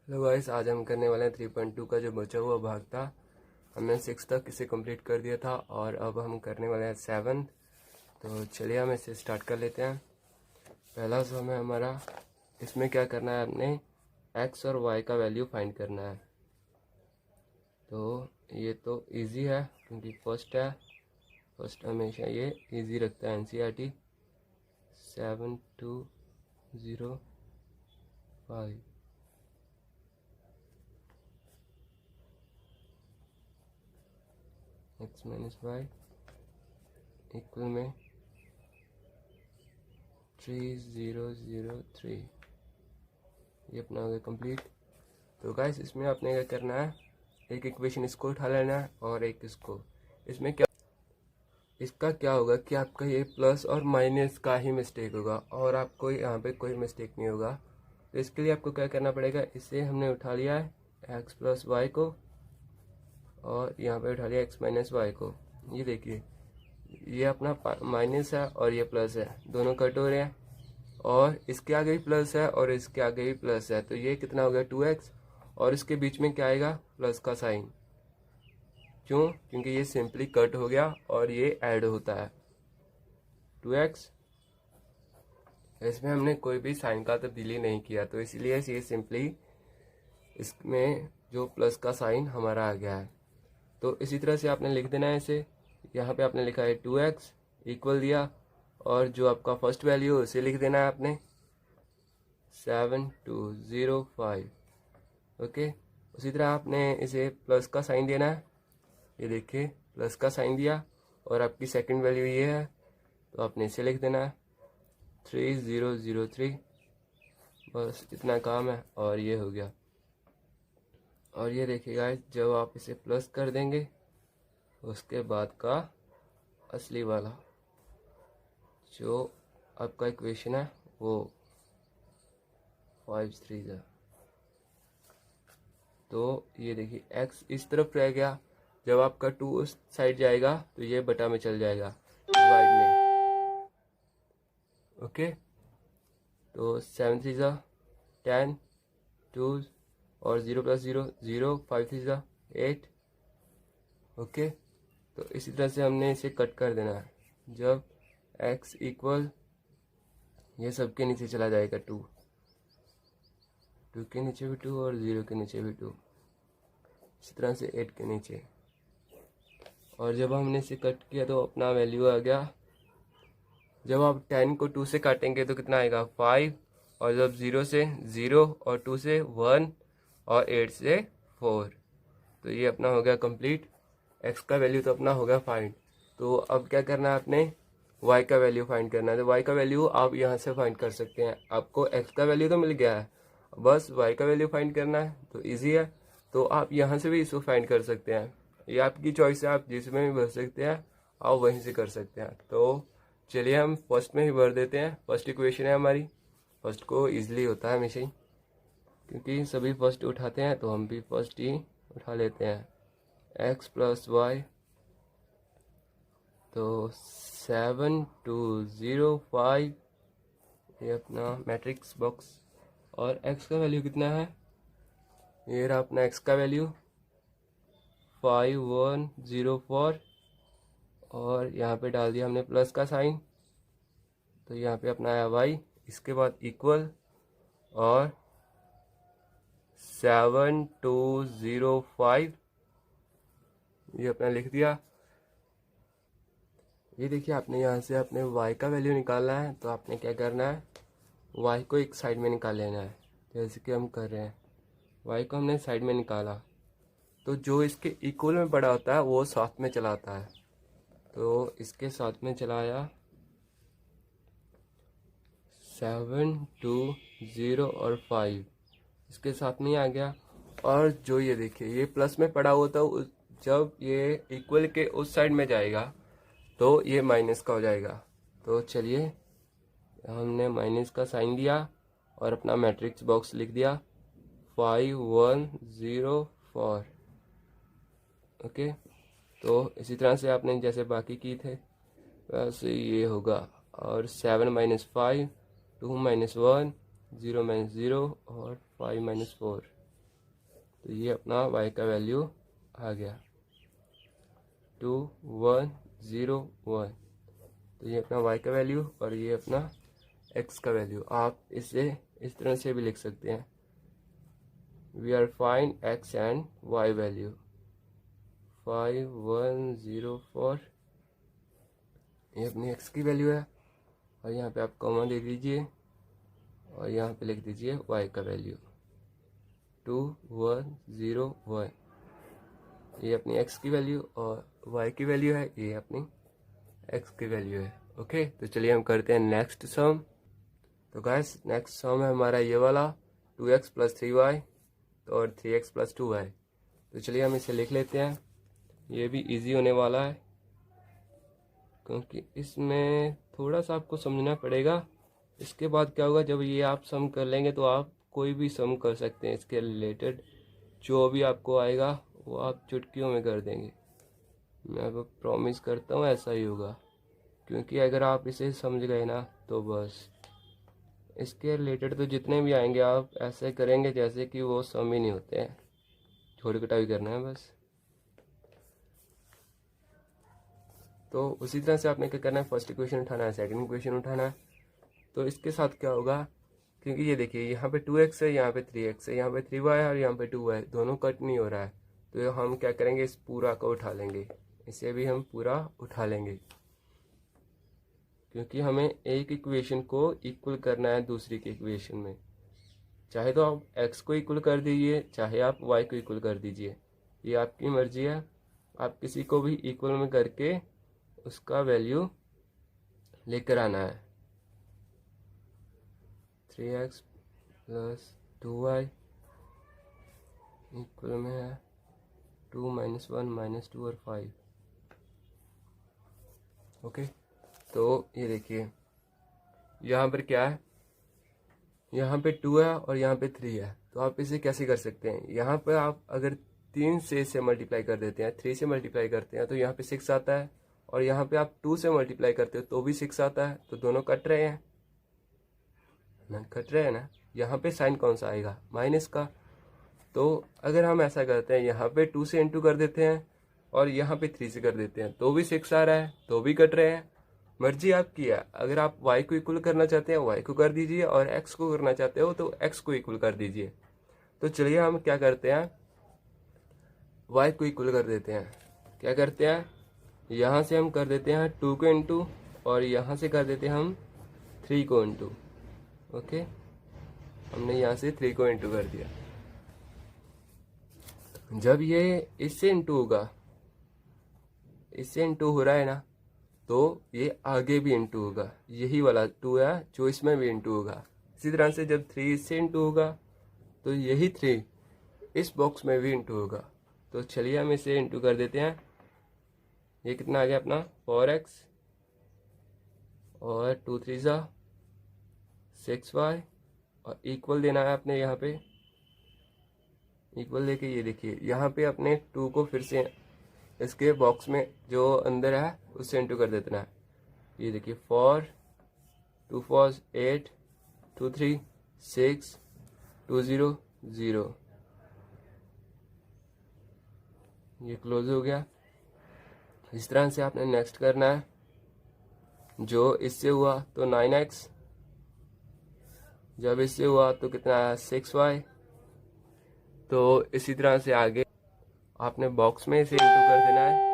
Hello guys, आज हम करने वाले हैं 3.2 का जो बचा हुआ भाग था। हमने 6 तक इसे कंप्लीट कर दिया था और अब हम करने वाले हैं 7। तो चलिए हम इसे स्टार्ट कर लेते हैं। पहला सम है हमारा, इसमें क्या करना है, आपने x और y का वैल्यू फाइंड करना है। तो ये तो इजी है क्योंकि फर्स्ट हमेशा ये इजी रखता है NCERT। 7205 x minus y equal में 3003। ये अपना हो गया कंप्लीट। तो गाइस इसमें आपने क्या करना है, एक इक्वेशन इसको उठा लेना है और एक इसको। इसमें क्या, इसका क्या होगा कि आपका ये प्लस और माइनस का ही मिस्टेक होगा और आपको यहाँ पे कोई मिस्टेक नहीं होगा। तो इसके लिए आपको क्या करना पड़ेगा, इसे हमने उठा लिया है x प्लस वाई को और यहाँ पे उठा लिया x माइनस वाई को। ये देखिए, ये अपना माइनस है और ये प्लस है, दोनों कट हो रहे हैं और इसके आगे भी प्लस है और इसके आगे भी प्लस है। तो ये कितना हो गया 2x और इसके बीच में क्या आएगा, प्लस का साइन। क्यों? क्योंकि ये सिंपली कट हो गया और ये ऐड होता है 2x। इसमें हमने कोई भी साइन का तब्दीली नहीं किया, तो इसलिए ये सिंपली इसमें जो प्लस का साइन हमारा आ गया है। तो इसी तरह से आपने लिख देना है इसे। यहाँ पे आपने लिखा है 2x इक्वल दिया और जो आपका फर्स्ट वैल्यू है उसे लिख देना है आपने 7205। ओके, उसी तरह आपने इसे प्लस का साइन देना है। ये देखिए, प्लस का साइन दिया और आपकी सेकंड वैल्यू ये है, तो आपने इसे लिख देना है 3003। बस इतना काम है और ये हो गया। और ये देखिएगा, जब आप इसे प्लस कर देंगे उसके बाद का असली वाला जो आपका इक्वेशन है वो 5 3 तो ये देखिए x इस तरफ रह गया। जब आपका 2 उस साइड जाएगा तो ये बटा में चल जाएगा, डिवाइड में। ओके, तो 7 3 10, 2 और 0 प्लस 0 0, 5 3 8। ओके, तो इसी तरह से हमने इसे कट कर देना है। जब x इक्वल, ये सब के नीचे चला जाएगा 2 के नीचे भी 2 और 0 के नीचे भी 2, इसी तरह से 8 के नीचे। और जब हमने इसे कट किया तो अपना वैल्यू आ गया। जब आप 10 को 2 से काटेंगे तो कितना आएगा 5, और जब 0 से 0 और 2 से 1 और 8 से 4। तो ये अपना हो गया कंप्लीट। x का वैल्यू तो अपना हो गया फाइंड। तो अब क्या करना है, आपने y का वैल्यू फाइंड करना है। तो y का वैल्यू आप यहाँ से फाइंड कर सकते हैं। आपको x का वैल्यू तो मिल गया है, बस y का वैल्यू फाइंड करना है। तो इजी है, तो आप यहाँ से भी इसको फाइंड कर सकते हैं। ये आपकी चॉइस है, आप जिसमें भी भर सकते हैं, आप वहीं से कर सकते हैं। तो चलिए हम फर्स्ट में ही भर देते हैं। फर्स्ट इक्वेशन है हमारी, फर्स्ट को ईजिली होता है हमेशा ही, क्योंकि सभी फर्स्ट उठाते हैं तो हम भी फर्स्ट ही उठा लेते हैं। x प्लस वाई, तो 7205 ये अपना मैट्रिक्स बॉक्स। और x का वैल्यू कितना है, ये रहा अपना x का वैल्यू 5104 और यहाँ पे डाल दिया हमने प्लस का साइन। तो यहाँ पे अपना आया y, इसके बाद इक्वल और 7205 ये अपना लिख दिया। ये देखिए, आपने यहाँ से अपने y का वैल्यू निकालना है तो आपने क्या करना है, y को एक साइड में निकाल लेना है, जैसे कि हम कर रहे हैं। y को हमने साइड में निकाला तो जो इसके इक्वल में बड़ा होता है वो साथ में चला आता है। तो इसके साथ में चलाया 7 2 0 और 5 इसके साथ में ही आ गया। और जो ये देखिए, ये प्लस में पड़ा हुआ था, जब ये इक्वल के उस साइड में जाएगा तो ये माइनस का हो जाएगा। तो चलिए, हमने माइनस का साइन दिया और अपना मैट्रिक्स बॉक्स लिख दिया 5104। ओके, तो इसी तरह से आपने जैसे बाकी की थे वैसे ये होगा। और 7 माइनस 5, 2 माइनस 1, 0 माइनस 0 और 5 माइनस 4। तो ये अपना y का वैल्यू आ गया 2 1 0 1। तो ये अपना y का वैल्यू और ये अपना x का वैल्यू। आप इसे इस तरह से भी लिख सकते हैं, we are find x and y value 5 1 0 4। ये अपनी x की वैल्यू है और यहाँ पे आप कॉमा दे दीजिए और यहाँ पे लिख दीजिए y का वैल्यू 2 1 0 1। ये अपनी x की वैल्यू और y की वैल्यू है, ये अपनी x की वैल्यू है। ओके, तो चलिए हम करते हैं नेक्स्ट सम। तो गाइस नेक्स्ट सम है हमारा ये वाला 2x + 3y और 3x + 2y। तो चलिए हम इसे लिख लेते हैं। ये भी इजी होने वाला है क्योंकि इसमें थोड़ा सा आपको समझना पड़ेगा। इसके बाद क्या होगा, जब ये आप सम कर लेंगे तो आप कोई भी सम कर सकते हैं। इसके रिलेटेड जो भी आपको आएगा वो आप चुटकियों में कर देंगे। मैं अब प्रॉमिस करता हूँ ऐसा ही होगा, क्योंकि अगर आप इसे समझ गए ना तो बस इसके रिलेटेड तो जितने भी आएंगे आप ऐसे करेंगे जैसे कि वो सम ही नहीं होते हैं। छोटी कटाई करना है बस। तो उसी तरह से आपने क्या करना है, फर्स्ट इक्वेशन उठाना है, सेकंड इक्वेशन उठाना है। तो इसके साथ क्या होगा, क्योंकि ये देखिए यहाँ पे 2x है, यहाँ पे 3x है, यहाँ पे 3y है और यहाँ पे 2y, दोनों कट नहीं हो रहा है। तो हम क्या करेंगे, इस पूरा को उठा लेंगे, इसे भी हम पूरा उठा लेंगे, क्योंकि हमें एक इक्वेशन को इक्वल करना है दूसरी के इक्वेशन में। चाहे तो आप x को इक्वल कर दीजिए, चाहे आप y को इक्वल कर दीजिए, ये आपकी मर्जी है। आप किसी को भी इक्वल में करके उसका वैल्यू लेकर आना है। 3x + 2y इक्वल में है 2 - 1 - 2 और 5। ओके, तो ये देखिए यहाँ पर क्या है, यहाँ पे 2 है और यहाँ पे 3 है। तो आप इसे कैसे कर सकते हैं, यहाँ पर आप अगर 3 से इसे मल्टीप्लाई कर देते हैं, 3 से मल्टीप्लाई करते हैं तो यहाँ पे 6 आता है, और यहाँ पे आप 2 से मल्टीप्लाई करते हो तो भी 6 आता है। तो दोनों कट रहे हैं ना, कट रहे हैं ना। यहाँ पे साइन कौन सा आएगा, माइनस का। तो अगर हम ऐसा करते हैं, यहाँ पे 2 से इंटू कर देते हैं और यहाँ पे 3 से कर देते हैं तो भी 6 आ रहा है, तो भी कट रहे हैं। मर्जी आपकी है, अगर आप y को इक्वल करना चाहते हैं y को कर दीजिए, और x को करना चाहते हो तो x को इक्वल कर दीजिए। तो चलिए हम क्या करते हैं, y को इक्वल कर देते हैं। क्या करते हैं, यहाँ से हम कर देते हैं 2 को इंटू और यहाँ से कर देते हैं हम 3 को इंटू। ओके, हमने यहाँ से 3 को इंटू कर दिया। जब ये इससे इंटू होगा, इससे इंटू हो रहा है ना, तो ये आगे भी इंटू होगा। यही वाला 2 है जो इसमें भी इंटू होगा। इसी तरह से जब 3 इससे इंटू होगा तो यही 3 इस बॉक्स में भी इंटू होगा। तो चलिए हम इसे इंटू कर देते हैं। ये कितना आ गया अपना 4x और 2 3 6y, और इक्वल देना है आपने यहाँ पे। इक्वल देके ये देखिए यहाँ पे अपने 2 को फिर से इसके बॉक्स में जो अंदर है उससे इंटू कर देना है। ये देखिए 4 2 4 8 2 3 6 2 0 0। ये क्लोज हो गया। इस तरह से आपने नेक्स्ट करना है। जो इससे हुआ तो 9x, जब इससे हुआ तो कितना है 6y। तो इसी तरह से आगे आपने बॉक्स में इसे इंटू कर देना है।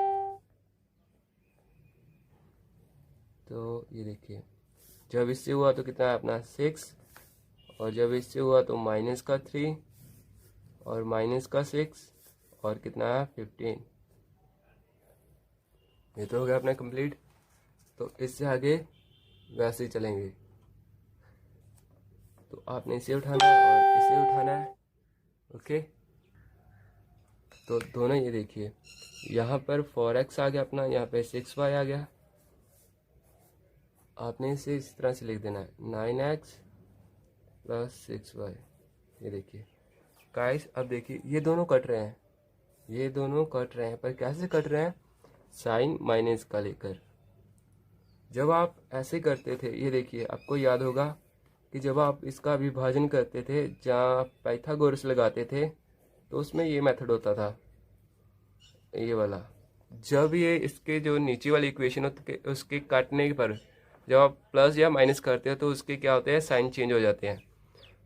तो ये देखिए जब इससे हुआ तो कितना है अपना 6, और जब इससे हुआ तो -3 और -6 और कितना है 15। ये तो हो गया अपना कंप्लीट। तो इससे आगे वैसे ही चलेंगे। तो आपने इसे उठाना है और इसे उठाना है। ओके, तो दोनों ये देखिए यहाँ पर 4x आ गया अपना, यहाँ पे 6y आ गया। आपने इसे इस तरह से लिख देना है 9x + 6y। ये देखिए गाइस, अब देखिए ये दोनों कट रहे हैं, ये दोनों कट रहे हैं, पर कैसे कट रहे हैं, साइन माइनस का लेकर। जब आप ऐसे करते थे, ये देखिए आपको याद होगा कि जब आप इसका विभाजन करते थे, जहाँ पाइथागोरस लगाते थे, तो उसमें ये मेथड होता था, ये वाला। जब ये इसके जो नीचे वाली इक्वेशन होती है उसके काटने पर जब आप प्लस या माइनस करते हो तो उसके क्या होते हैं, साइन चेंज हो जाते हैं।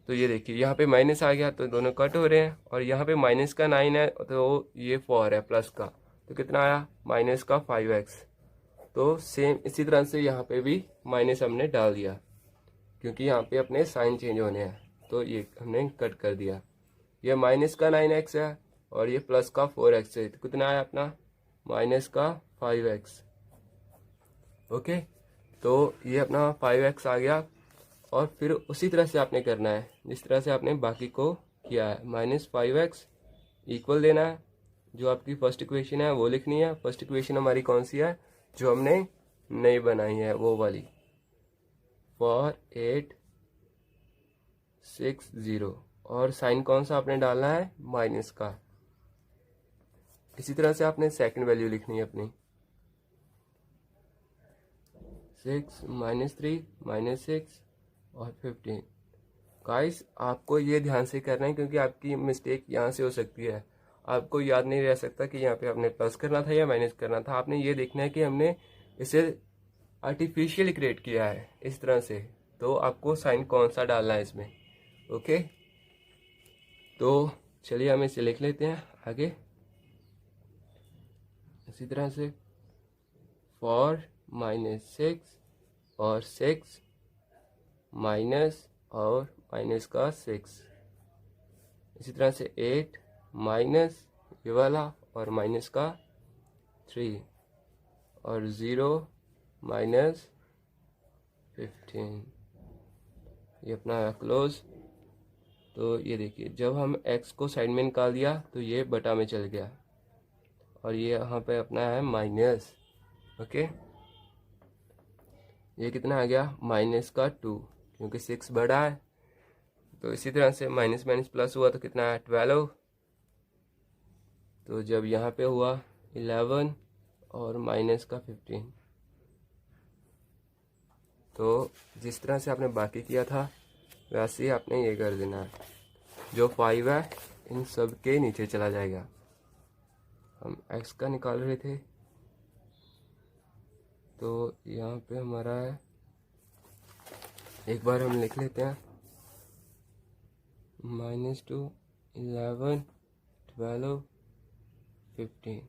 तो ये देखिए यहाँ पे माइनस आ गया तो दोनों कट हो रहे हैं, और यहाँ पे माइनस का 9 है तो ये 4 है प्लस का, तो कितना आया, माइनस का 5x। तो सेम इसी तरह से यहाँ पे भी माइनस हमने डाल दिया, क्योंकि यहाँ पे अपने साइन चेंज होने हैं, तो ये हमने कट कर दिया। ये माइनस का 9x है और ये प्लस का 4x है, तो कितना आया अपना, माइनस का 5x। ओके, तो ये अपना 5x आ गया। और फिर उसी तरह से आपने करना है जिस तरह से आपने बाकी को किया है। -5x इक्वल देना है, जो आपकी फर्स्ट इक्वेशन है वो लिखनी है। फर्स्ट इक्वेशन हमारी कौन सी है, जो हमने नई बनाई है वो वाली, 4860। और साइन कौन सा आपने डालना है, माइनस का। इसी तरह से आपने सेकंड वैल्यू लिखनी है अपनी, 6 -3 -6 और 15। गाइस आपको ये ध्यान से करना है, क्योंकि आपकी मिस्टेक यहाँ से हो सकती है। आपको याद नहीं रह सकता कि यहाँ पे आपने प्लस करना था या माइनस करना था। आपने ये देखना है कि हमने इसे आर्टिफिशियल क्रिएट किया है इस तरह से, तो आपको साइन कौन सा डालना है इसमें। ओके, तो चलिए हम इसे लिख लेते हैं आगे इसी तरह से, 4 -6 और 6 माइनस और माइनस का 6। इसी तरह से 8 माइनस ये वाला और माइनस का 3 और 0 -15। ये अपना क्लोज। तो ये देखिए जब हम x को साइड में निकाल दिया तो ये बटा में चल गया, और ये यहाँ पे अपना है माइनस। ओके, ये कितना आ गया, माइनस का 2, क्योंकि 6 बड़ा है। तो इसी तरह से माइनस माइनस प्लस हुआ तो कितना है, 12। तो जब यहाँ पे हुआ 11 और माइनस का 15। तो जिस तरह से आपने बाकी किया था वैसे ही आपने ये कर देना है। जो 5 है इन सब के नीचे चला जाएगा। हम x का निकाल रहे थे, तो यहाँ पे हमारा है, एक बार हम लिख लेते हैं, -2 11 12 15।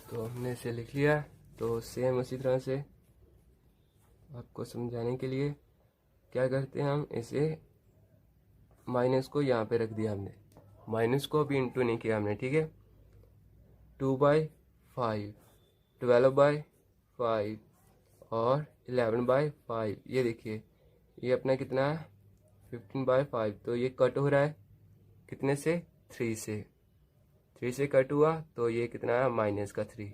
तो हमने इसे लिख लिया। तो सेम उसी तरह से आपको समझाने के लिए क्या करते हैं, हम इसे माइनस को यहाँ पे रख दिया हमने, माइनस को अभी इंटू नहीं किया हमने, ठीक है। 2/5, 12/5 और 11/5। ये देखिए ये अपना कितना है, 15/5। तो ये कट हो रहा है कितने से, 3 से। 3 से कट हुआ तो ये कितना है, माइनस का 3।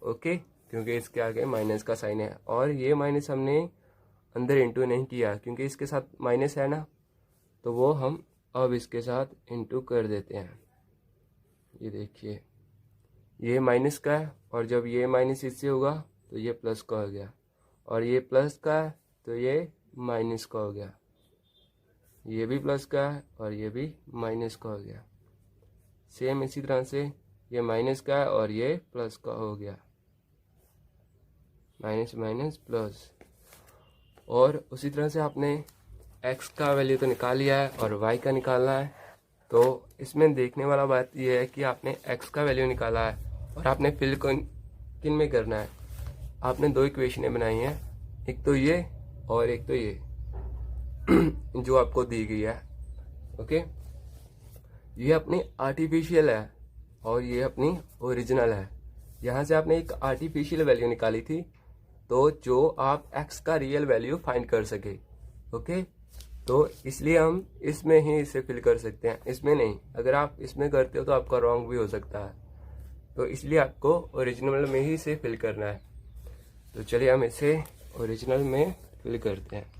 ओके, क्योंकि इसके आगे माइनस का साइन है, और ये माइनस हमने अंदर इंटू नहीं किया क्योंकि इसके साथ माइनस है ना, तो वो हम अब इसके साथ इंटू कर देते हैं। ये देखिए ये माइनस का है, और जब ये माइनस इससे होगा तो ये प्लस का हो गया, और ये प्लस का है तो ये माइनस का हो गया। ये भी प्लस का है और ये भी माइनस का हो गया। सेम इसी तरह से ये माइनस का है और ये प्लस का हो गया, माइनस माइनस प्लस। और उसी तरह से आपने x का वैल्यू तो निकाल लिया है और y का निकालना है। तो इसमें देखने वाला बात यह है कि आपने x का वैल्यू निकाला है और आपने फिल किन में करना है। आपने दो इक्वेशनें बनाई हैं, एक तो ये और एक तो ये जो आपको दी गई है। ओके, ये अपनी आर्टिफिशियल है और ये अपनी ओरिजिनल है। यहाँ से आपने एक आर्टिफिशियल वैल्यू निकाली थी, तो जो आप x का रियल वैल्यू फाइंड कर सके। ओके, तो इसलिए हम इसमें ही इसे फिल कर सकते हैं, इसमें नहीं। अगर आप इसमें करते हो तो आपका रॉन्ग भी हो सकता है, तो इसलिए आपको ओरिजिनल में ही इसे फिल करना है। तो चलिए हम इसे ओरिजिनल में फिल करते हैं।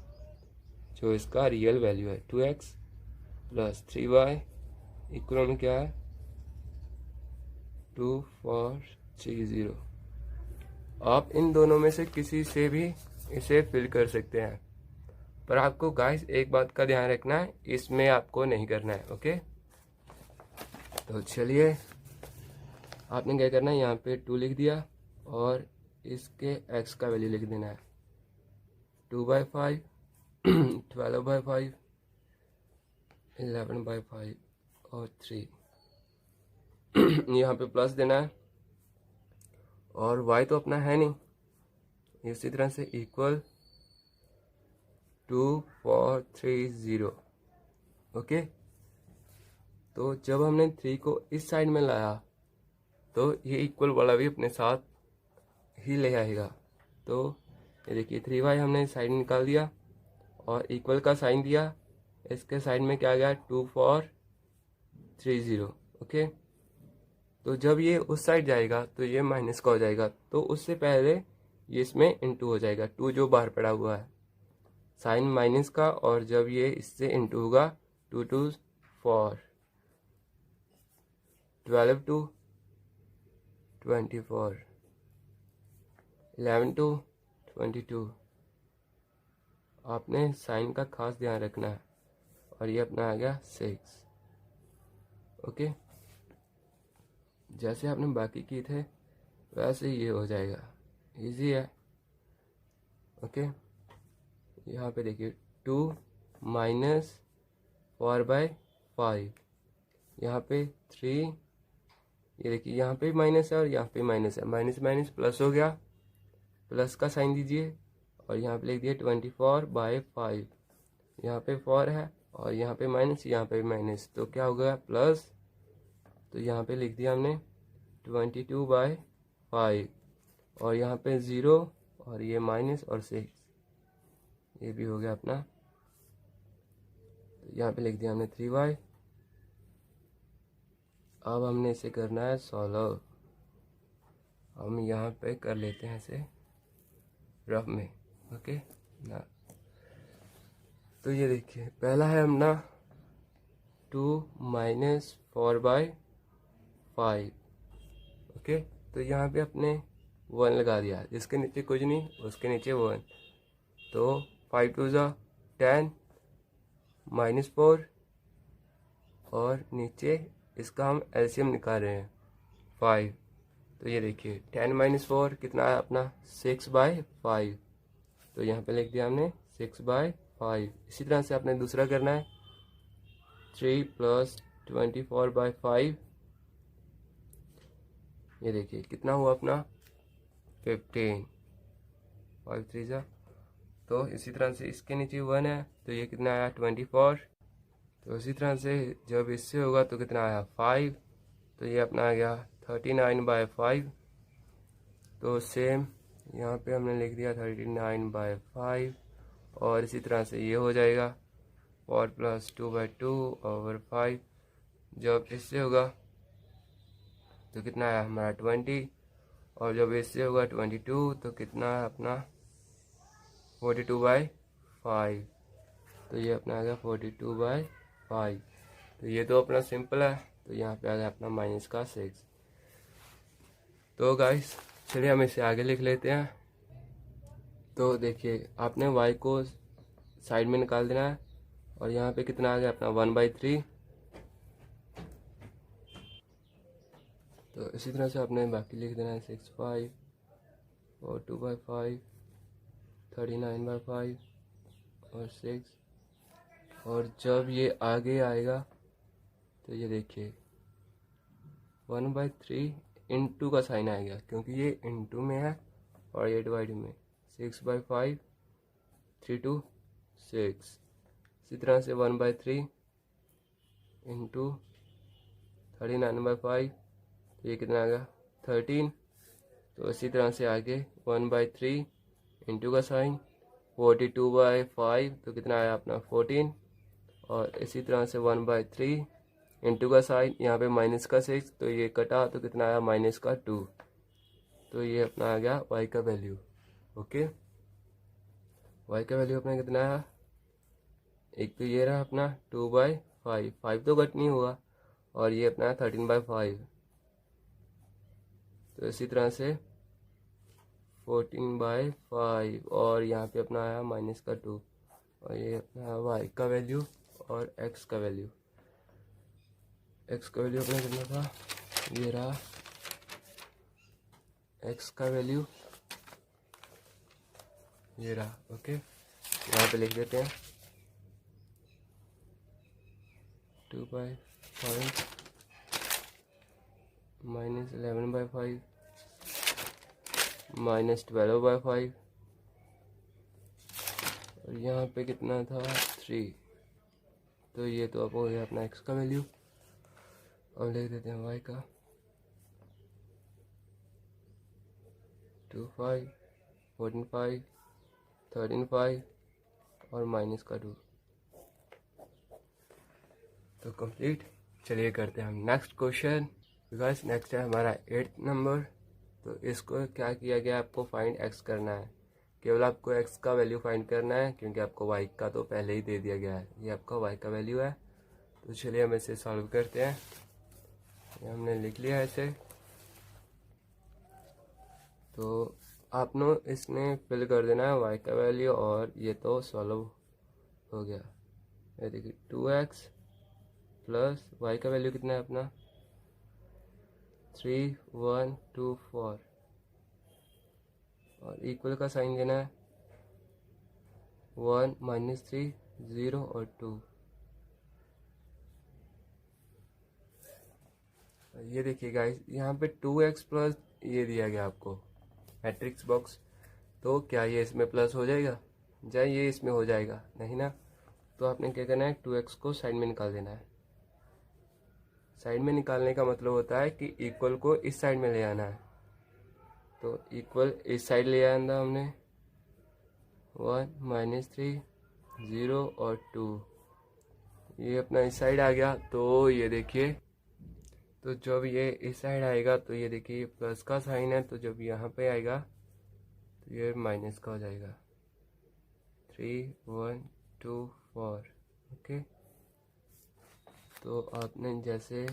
जो इसका रियल वैल्यू है 2x + 3y इक्वल में क्या है, 2430। आप इन दोनों में से किसी से भी इसे फिल कर सकते हैं, पर आपको गाइस एक बात का ध्यान रखना है, इसमें आपको नहीं करना है। ओके, तो चलिए आपने क्या करना है, यहाँ पे 2 लिख दिया और इसके x का वैल्यू लिख देना है 2/5, 12/5, 11/5 और 3। यहाँ पे प्लस देना है और y तो अपना है नहीं, इसी तरह से इक्वल 2430। ओके, तो जब हमने 3 को इस साइड में लाया तो ये इक्वल वाला भी अपने साथ ही ले आएगा। तो ये देखिए 3y हमने साइड निकाल दिया और इक्वल का साइन दिया, इसके साइड में क्या गया 2430। ओके, तो जब ये उस साइड जाएगा तो ये माइनस का हो जाएगा, तो उससे पहले ये इसमें इंटू हो जाएगा, 2 जो बाहर पड़ा हुआ है साइन माइनस का, और जब ये इससे इंटू होगा 2 2 4, 12 2 24, 11 2 22। आपने साइन का खास ध्यान रखना है, और ये अपना आ गया 6। ओके, जैसे आपने बाकी की थे वैसे ये हो जाएगा, इजी है। ओके, यहाँ पे देखिए 2 माइनस 4/5, यहाँ पे 3, ये देखिए यहाँ पे माइनस है और यहाँ पे माइनस है, माइनस माइनस प्लस हो गया, प्लस का साइन दीजिए और यहाँ पे लिख दिया 24/5। यहाँ पे 4 है और यहाँ पे माइनस, यहाँ पे माइनस, तो क्या हो गया प्लस, तो यहाँ पे लिख दिया हमने 22/5 और यहाँ पे 0 और ये माइनस और 6, ये भी हो गया अपना। तो यहाँ पे लिख दिया हमने 3y। अब हमने इसे करना है सॉल्व। हम यहाँ पे कर लेते हैं इसे रफ में। ओके ना, तो ये देखिए पहला है अपना 2 माइनस 4/5। ओके, तो यहाँ पे अपने 1 लगा दिया, जिसके नीचे कुछ नहीं उसके नीचे 1, तो 5 2 10 -4 और नीचे इसका हम एलसीएम निकाल रहे हैं 5। तो ये देखिए 10 - 4 कितना है अपना 6/5, तो यहाँ पे लिख दिया हमने 6/5। इसी तरह से आपने दूसरा करना है 3 + 24/5, ये देखिए कितना हुआ अपना 15, 5 3 तो इसी तरह से इसके नीचे 1 है, तो ये कितना आया 24। तो इसी तरह से जब इससे होगा तो कितना आया 5, तो ये अपना आ गया 39/5। तो सेम यहाँ पे हमने लिख दिया 39/5 और इसी तरह से ये हो जाएगा 4 + 2/2/5। जब इससे होगा तो कितना आया हमारा 20 और जब इससे होगा 22 तो कितना है अपना 42/5। तो ये अपना आ गया 42/5। तो ये तो अपना सिंपल है, तो यहाँ पे आ गया अपना माइनस का 6। तो गाइस चलिए हम इसे आगे लिख लेते हैं। तो देखिए आपने y को साइड में निकाल देना है और यहाँ पे कितना आ गया अपना 1/3। तो इसी तरह से आपने बाकी लिख देना है 6/5 और 2/5, 39/5 और 6। और जब ये आगे आएगा तो ये देखिए 1/3 इंटू का साइन आएगा, क्योंकि ये इंटू में है और ये डिवाइड में। 6/5 3 2 6। इसी तरह से 1/3 इंटू 39/5, तो ये कितना आ गया 13। तो इसी तरह से आगे 1/3 इंटू का साइन 42/5, तो कितना आया अपना 14। और इसी तरह से 1/3 इंटू का साइन यहाँ पे माइनस का 6, तो ये कटा तो कितना आया माइनस का 2। तो ये अपना आ गया y का वैल्यू। ओके, y का वैल्यू अपना कितना आया, एक तो ये रहा अपना 2/5, 5 तो कट नहीं हुआ, और ये अपना 13/5। तो इसी तरह से 14/5 और यहाँ पे अपना आया माइनस का 2। और ये अपना वाई का वैल्यू और एक्स का वैल्यू। एक्स का वैल्यू अपने कितना था, ये रहा एक्स का वैल्यू, ये रहा। ओके, यहाँ पे लिख देते हैं 2/5 माइनस 11/5 माइनस 12/5 और यहाँ पे कितना था 3। तो ये तो अब हो गया अपना एक्स का वैल्यू। अब लिख देते हैं वाई का 2/5 14/5 13/5 और माइनस का 2। तो कंप्लीट। चलिए करते हैं हम नेक्स्ट क्वेश्चन। गाइस नेक्स्ट है हमारा 8th नंबर। तो इसको क्या किया गया, आपको फाइंड एक्स करना है। केवल आपको एक्स का वैल्यू फाइंड करना है, क्योंकि आपको वाई का तो पहले ही दे दिया गया है। ये आपका वाई का वैल्यू है। तो चलिए हम इसे सॉल्व करते हैं। ये हमने लिख लिया है इसे। तो आपने इसने फिल कर देना है वाई का वैल्यू, और ये तो सॉल्व हो गया। ये देखिए 2x प्लस वाई का वैल्यू कितना है अपना 3 1 2 4 और इक्वल का साइन देना है 1 -3 0 और 2। ये देखिए गाइस, यहाँ पे 2x प्लस ये दिया गया आपको मैट्रिक्स बॉक्स। तो क्या ये इसमें प्लस हो जाएगा, या ये इसमें हो जाएगा? नहीं ना। तो आपने क्या करना है, 2x को साइड में निकाल देना है। साइड में निकालने का मतलब होता है कि इक्वल को इस साइड में ले आना है। तो इक्वल इस साइड ले आना हमने 1 -3 0 और 2। ये अपना इस साइड आ गया। तो ये देखिए, तो जब ये इस साइड आएगा तो ये देखिए प्लस का साइन है, तो जब यहाँ पे आएगा तो ये माइनस का हो जाएगा 3 1 2 4। ओके, तो आपने जैसे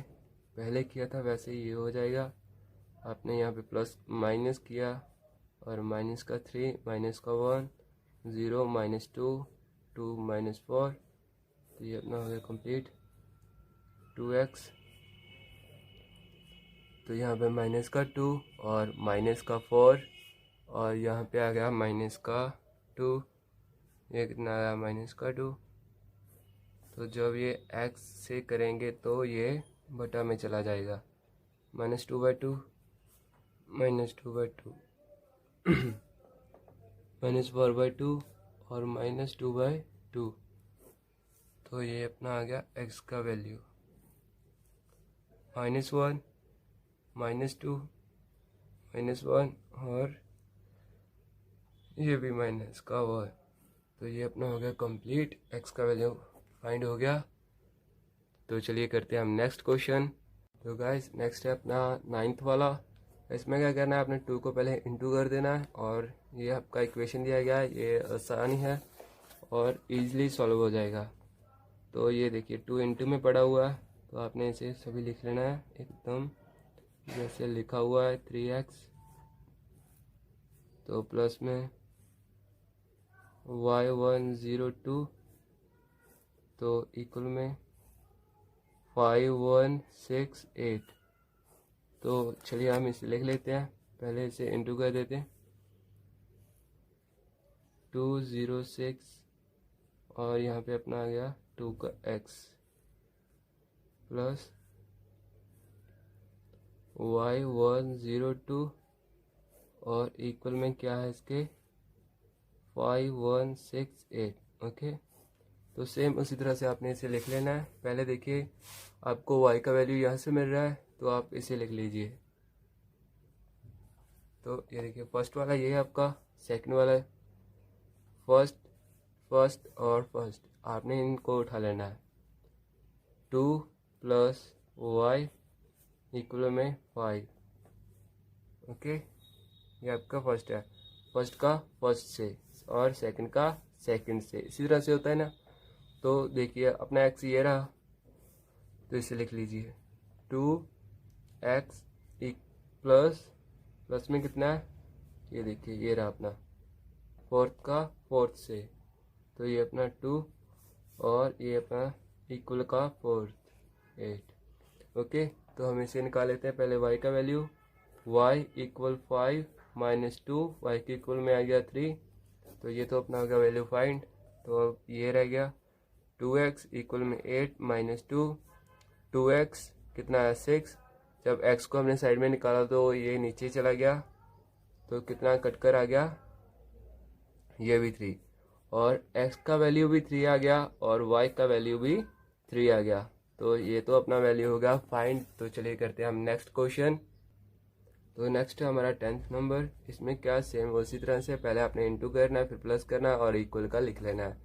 पहले किया था वैसे ये हो जाएगा। आपने यहाँ पे प्लस माइनस किया और माइनस का 3 माइनस का 1 0 -2 2 -4। तो ये अपना हो गया कंप्लीट 2x। तो यहाँ पे माइनस का 2 और माइनस का 4 और यहाँ पे आ गया माइनस का 2। ये कितना आया माइनस का 2। तो जब ये x से करेंगे तो ये बटा में चला जाएगा -2/2 -2/2 -4/2 और -2/2। तो ये अपना आ गया x का वैल्यू -1 -2 -1 और ये भी माइनस का 1। तो ये अपना हो गया कंप्लीट, x का वैल्यू फाइंड हो गया। तो चलिए करते हैं हम नेक्स्ट क्वेश्चन। तो गाइस नेक्स्ट है अपना 9th वाला। इसमें क्या करना है, आपने 2 को पहले इंटू कर देना है और ये आपका इक्वेशन दिया गया है। ये आसानी है और इजीली सॉल्व हो जाएगा। तो ये देखिए 2 इंटू में पड़ा हुआ है, तो आपने इसे सभी लिख लेना है एकदम जैसे लिखा हुआ है 3x। तो प्लस में y102 तो इक्वल में 5168। तो चलिए हम इसे लिख लेते हैं। पहले इसे इंटू कर देते हैं 206 और यहाँ पे अपना आ गया 2 का x प्लस y102 और इक्वल में क्या है इसके 5168। ओके, तो सेम उसी तरह से आपने इसे लिख लेना है। पहले देखिए आपको y का वैल्यू यहाँ से मिल रहा है, तो आप इसे लिख लीजिए। तो ये देखिए फर्स्ट वाला ये है आपका, सेकंड वाला है फर्स्ट और फर्स्ट। आपने इनको उठा लेना है 2 + y इक्वल में 5। ओके, ये आपका फर्स्ट है। फर्स्ट का फर्स्ट से और सेकंड का सेकंड से, इसी तरह से होता है ना। तो देखिए अपना x ये रहा, तो इसे लिख लीजिए 2x प्लस में कितना है, ये देखिए ये रहा अपना फोर्थ का फोर्थ से, तो ये अपना 2 और ये अपना इक्वल का 4 8। ओके, तो हम इसे निकाल लेते हैं। पहले y का value, y equal 5 minus 2, y के इक्वल में आ गया 3, तो ये तो अपना हो गया वैल्यू फाइंड। तो अब ये रह गया 2x इक्वल में 8 माइनस 2, 2x कितना है 6। जब x को हमने साइड में निकाला तो ये नीचे चला गया, तो कितना कट कर आ गया, ये भी 3, और x का वैल्यू भी 3 आ गया और y का वैल्यू भी 3 आ गया। तो ये तो अपना वैल्यू होगा फाइंड। तो चलिए करते हैं हम नेक्स्ट क्वेश्चन। तो नेक्स्ट है हमारा 10th नंबर। इसमें क्या सेम उसी तरह से पहले आपने इंटू करना है, फिर प्लस करना है और इक्वल का लिख लेना है।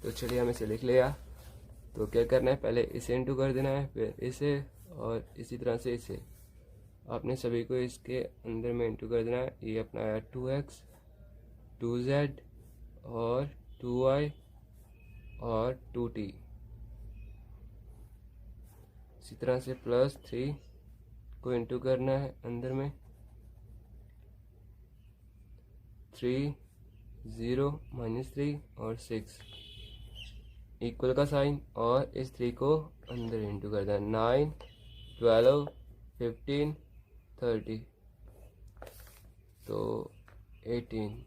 तो चलिए हम इसे लिख लिया। तो क्या करना है, पहले इसे इंटू कर देना है, फिर इसे, और इसी तरह से इसे आपने सभी को इसके अंदर में इंटू कर देना है। ये अपना आया 2x 2z और 2y और 2t। इसी तरह से प्लस 3 को इंटू करना है अंदर में, 3 0 माइनस 3 और 6 इक्वल का साइन, और इस 3 को अंदर इंटू कर देना, 9 12 15 30, तो 18,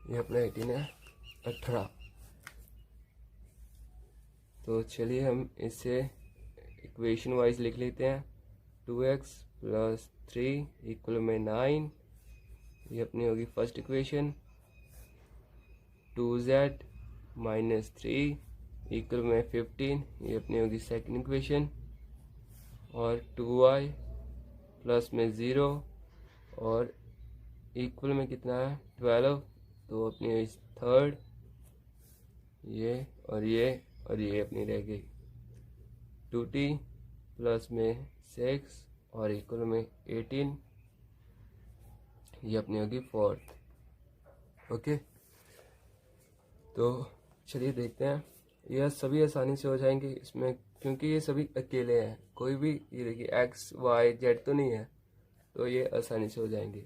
ये अपना 18 है 18। तो चलिए हम इसे इक्वेशन वाइज लिख लेते हैं। 2x प्लस 3 इक्वल में 9, ये अपनी होगी first equation. 2z minus 3 equal में 15, ये अपनी होगी सेकंड इक्वेशन। और 2y प्लस में 0 और इक्वल में कितना है 12, तो अपनी थर्ड। ये और ये और ये अपनी रह गई 2t प्लस में 6 और इक्वल में 18, ये अपनी होगी फोर्थ। ओके, तो चलिए देखते हैं। यह सभी आसानी से हो जाएंगे इसमें, क्योंकि ये सभी अकेले हैं, कोई भी ये देखिए x y z तो नहीं है, तो ये आसानी से हो जाएंगे।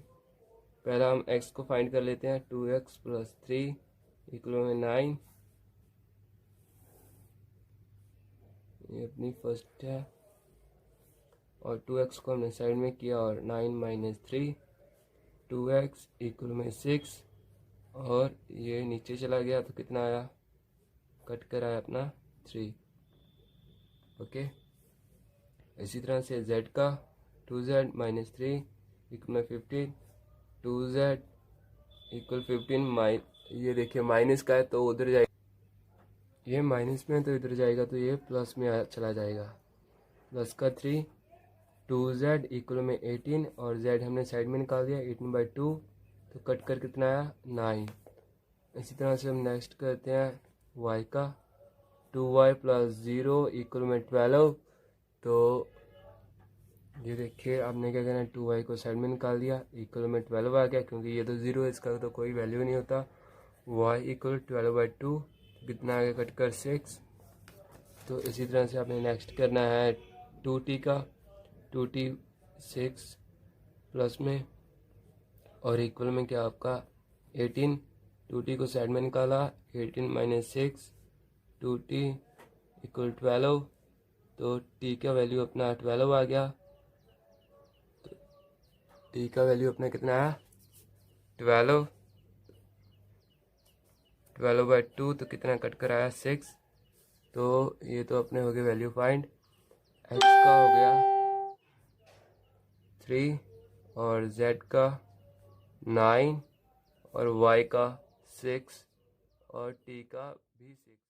पहला हम x को फाइंड कर लेते हैं। 2x प्लस 3 इक्वल में 9, ये अपनी फर्स्ट है, और 2x को हमने साइड में किया और 9 माइनस 3, 2x इक्वल में 6, और ये नीचे चला गया तो कितना आया, कट कर आया अपना 3। ओके, इसी तरह से z का 2z माइनस 3 इक्वल में 15, 2z इक्वल 15 ये देखिए माइनस का है तो उधर जाएगा, ये माइनस में है तो इधर जाएगा, तो ये प्लस में चला जाएगा। प्लस का 3, 2z इक्वल में 18 और z हमने साइड में निकाल दिया 18/2, तो कट कर कितना आया 9। इसी तरह से हम नेक्स्ट करते हैं y का। 2y प्लस 0 इक्वल में 12, तो ये देखिए आपने क्या करना है, 2y को साइड में निकाल दिया, इक्वल में 12 आ गया, क्योंकि ये तो 0 है, इसका तो कोई वैल्यू नहीं होता। y इक्वल 12/2, कितना आगे कट कर 6। तो इसी तरह से आपने नेक्स्ट करना है 2t का। 2t 6 प्लस में और इक्वल में क्या आपका 18, 2t को साइड में निकाला, 18 माइनस 6, 2t इक्वल 12, तो t का वैल्यू अपना 12 आ गया। तो t का वैल्यू अपना कितना है 12/2, तो कितना कट कर आया 6। तो ये तो अपने हो गए वैल्यू फाइंड। x का हो गया 3 और z का 9 और y का 6 और t का भी 6।